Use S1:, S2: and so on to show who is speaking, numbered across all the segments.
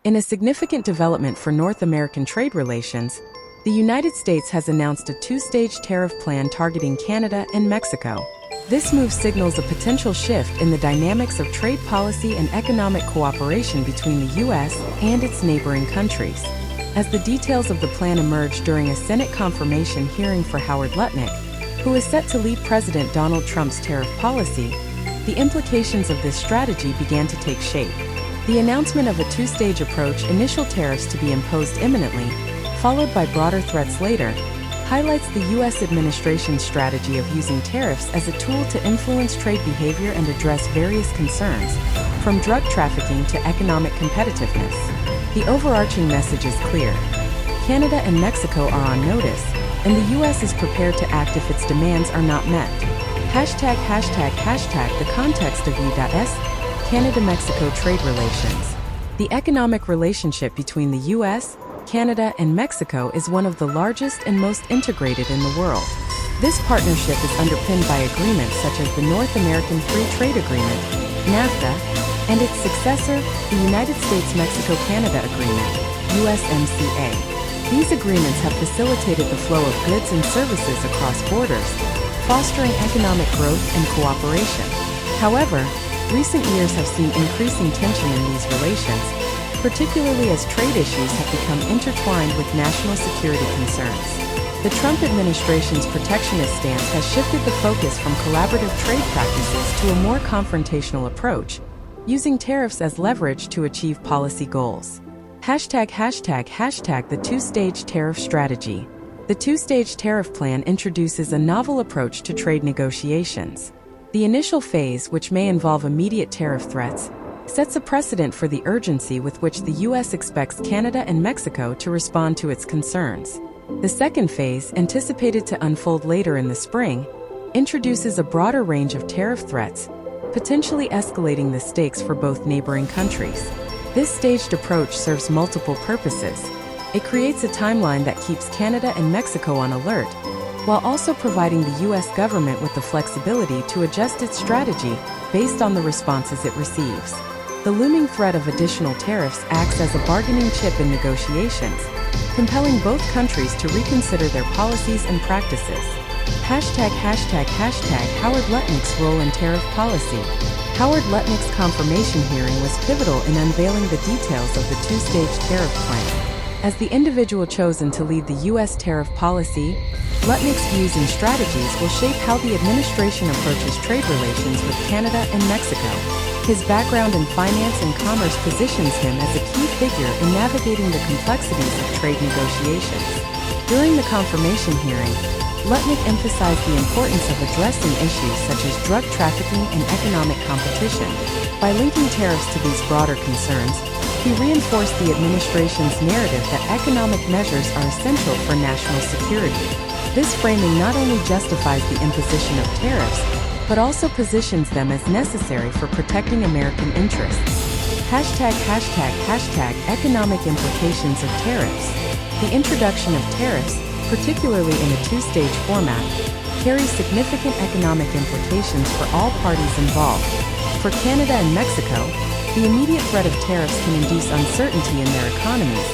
S1: In a significant development for North American trade relations, the United States has announced a two-stage tariff plan targeting Canada and Mexico. This move signals a potential shift in the dynamics of trade policy and economic cooperation between the U.S. and its neighboring countries. As the details of the plan emerged during a Senate confirmation hearing for Howard Lutnick, who is set to lead President Donald Trump's tariff policy, the implications of this strategy began to take shape. The announcement of a two-stage approach, initial tariffs to be imposed imminently, followed by broader threats later, highlights the U.S. administration's strategy of using tariffs as a tool to influence trade behavior and address various concerns, from drug trafficking to economic competitiveness. The overarching message is clear. Canada and Mexico are on notice, and the U.S. is prepared to act if its demands are not met. The context of U.S. Canada-Mexico trade relations. The economic relationship between the U.S., Canada, and Mexico is one of the largest and most integrated in the world. This partnership is underpinned by agreements such as the North American Free Trade Agreement, NAFTA, and its successor, the United States-Mexico-Canada Agreement, USMCA. These agreements have facilitated the flow of goods and services across borders, fostering economic growth and cooperation. However, recent years have seen increasing tension in these relations, particularly as trade issues have become intertwined with national security concerns. The Trump administration's protectionist stance has shifted the focus from collaborative trade practices to a more confrontational approach, using tariffs as leverage to achieve policy goals. The two-stage tariff strategy. The two-stage tariff plan introduces a novel approach to trade negotiations. The initial phase, which may involve immediate tariff threats, sets a precedent for the urgency with which the U.S. expects Canada and Mexico to respond to its concerns. The second phase, anticipated to unfold later in the spring, introduces a broader range of tariff threats, potentially escalating the stakes for both neighboring countries. This staged approach serves multiple purposes. It creates a timeline that keeps Canada and Mexico on alert, while also providing the U.S. government with the flexibility to adjust its strategy based on the responses it receives. The looming threat of additional tariffs acts as a bargaining chip in negotiations, compelling both countries to reconsider their policies and practices. Howard Lutnick's role in tariff policy. Howard Lutnick's confirmation hearing was pivotal in unveiling the details of the two-stage tariff plan. As the individual chosen to lead the U.S. tariff policy, Lutnick's views and strategies will shape how the administration approaches trade relations with Canada and Mexico. His background in finance and commerce positions him as a key figure in navigating the complexities of trade negotiations. During the confirmation hearing, Lutnick emphasized the importance of addressing issues such as drug trafficking and economic competition. By linking tariffs to these broader concerns, he reinforced the administration's narrative that economic measures are essential for national security. This framing not only justifies the imposition of tariffs, but also positions them as necessary for protecting American interests. Economic implications of tariffs. The introduction of tariffs, particularly in a two-stage format, carries significant economic implications for all parties involved. For Canada and Mexico, the immediate threat of tariffs can induce uncertainty in their economies,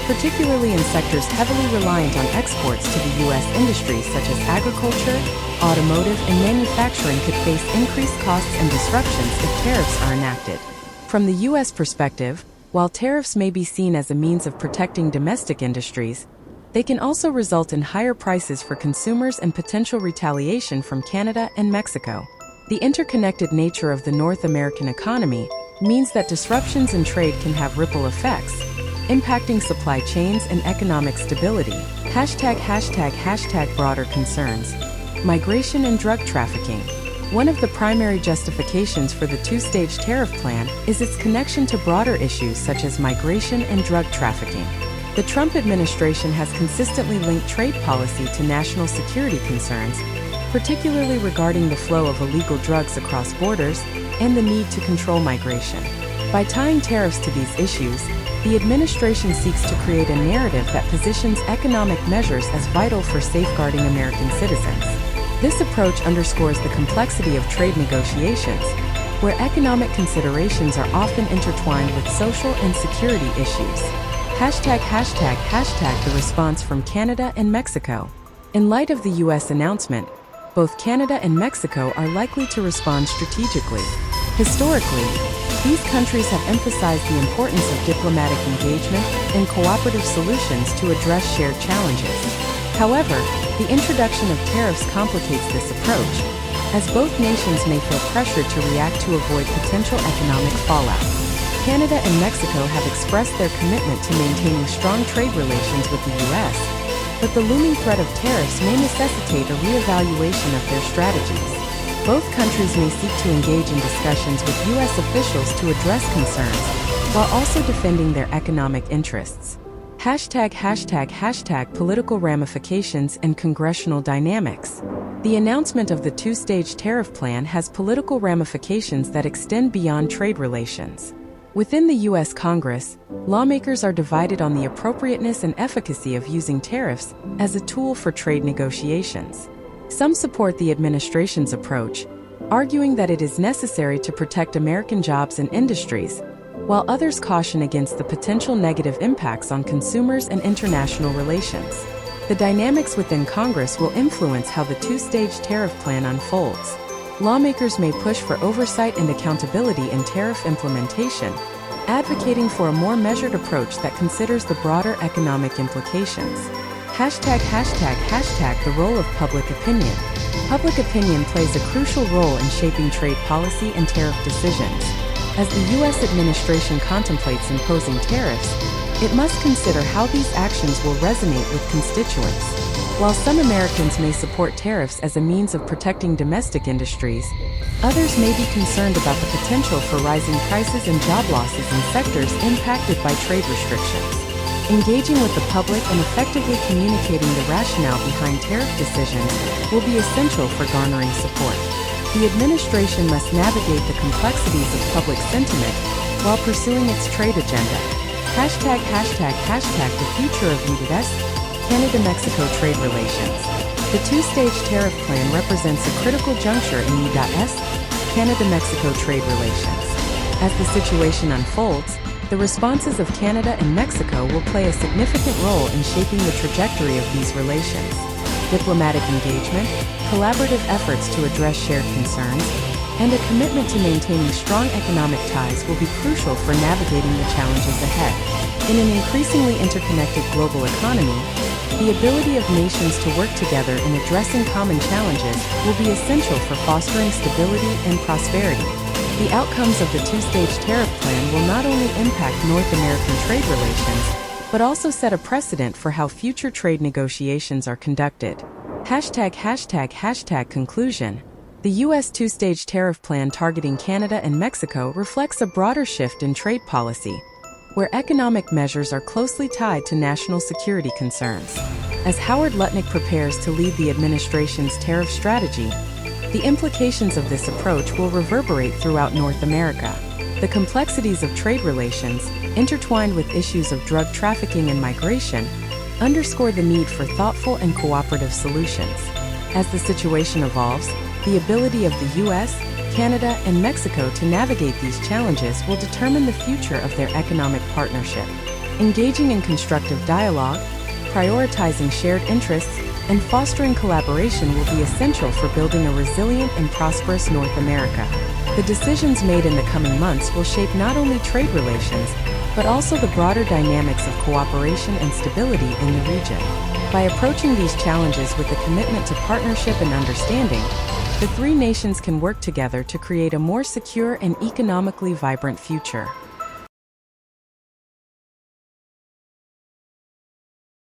S1: particularly in sectors heavily reliant on exports to the U.S. Industries such as agriculture, automotive, and manufacturing could face increased costs and disruptions if tariffs are enacted. From the U.S. perspective, while tariffs may be seen as a means of protecting domestic industries, they can also result in higher prices for consumers and potential retaliation from Canada and Mexico. The interconnected nature of the North American economy means that disruptions in trade can have ripple effects, impacting supply chains and economic stability. Broader concerns. Migration and drug trafficking. One of the primary justifications for the two-stage tariff plan is its connection to broader issues such as migration and drug trafficking. The Trump administration has consistently linked trade policy to national security concerns, particularly regarding the flow of illegal drugs across borders and the need to control migration. By tying tariffs to these issues, the administration seeks to create a narrative that positions economic measures as vital for safeguarding American citizens. This approach underscores the complexity of trade negotiations, where economic considerations are often intertwined with social and security issues. The response from Canada and Mexico. In light of the U.S. announcement, both Canada and Mexico are likely to respond strategically. Historically, these countries have emphasized the importance of diplomatic engagement and cooperative solutions to address shared challenges. However, the introduction of tariffs complicates this approach, as both nations may feel pressured to react to avoid potential economic fallout. Canada and Mexico have expressed their commitment to maintaining strong trade relations with the U.S., but the looming threat of tariffs may necessitate a reevaluation of their strategies. Both countries may seek to engage in discussions with U.S. officials to address concerns, while also defending their economic interests. Political ramifications and congressional dynamics. The announcement of the two-stage tariff plan has political ramifications that extend beyond trade relations. Within the U.S. Congress, lawmakers are divided on the appropriateness and efficacy of using tariffs as a tool for trade negotiations. Some support the administration's approach, arguing that it is necessary to protect American jobs and industries, while others caution against the potential negative impacts on consumers and international relations. The dynamics within Congress will influence how the two-stage tariff plan unfolds. Lawmakers may push for oversight and accountability in tariff implementation, advocating for a more measured approach that considers the broader economic implications. The role of public opinion. Public opinion plays a crucial role in shaping trade policy and tariff decisions. As the U.S. administration contemplates imposing tariffs, it must consider how these actions will resonate with constituents. While some Americans may support tariffs as a means of protecting domestic industries, others may be concerned about the potential for rising prices and job losses in sectors impacted by trade restrictions. Engaging with the public and effectively communicating the rationale behind tariff decisions will be essential for garnering support. The administration must navigate the complexities of public sentiment while pursuing its trade agenda. The future of U.S. Canada-Mexico trade relations. The two-stage tariff plan represents a critical juncture in U.S. Canada-Mexico trade relations. As the situation unfolds, the responses of Canada and Mexico will play a significant role in shaping the trajectory of these relations. Diplomatic engagement, collaborative efforts to address shared concerns, and a commitment to maintaining strong economic ties will be crucial for navigating the challenges ahead. In an increasingly interconnected global economy, the ability of nations to work together in addressing common challenges will be essential for fostering stability and prosperity. The outcomes of the two-stage tariff plan will not only impact North American trade relations, but also set a precedent for how future trade negotiations are conducted. Conclusion. The U.S. two-stage tariff plan targeting Canada and Mexico reflects a broader shift in trade policy, where economic measures are closely tied to national security concerns. As Howard Lutnick prepares to lead the administration's tariff strategy, the implications of this approach will reverberate throughout North America. The complexities of trade relations, intertwined with issues of drug trafficking and migration, underscore the need for thoughtful and cooperative solutions. As the situation evolves, the ability of the U.S., Canada, and Mexico to navigate these challenges will determine the future of their economic partnership. Engaging in constructive dialogue, prioritizing shared interests, and fostering collaboration will be essential for building a resilient and prosperous North America. The decisions made in the coming months will shape not only trade relations, but also the broader dynamics of cooperation and stability in the region. By approaching these challenges with a commitment to partnership and understanding, the three nations can work together to create a more secure and economically vibrant future.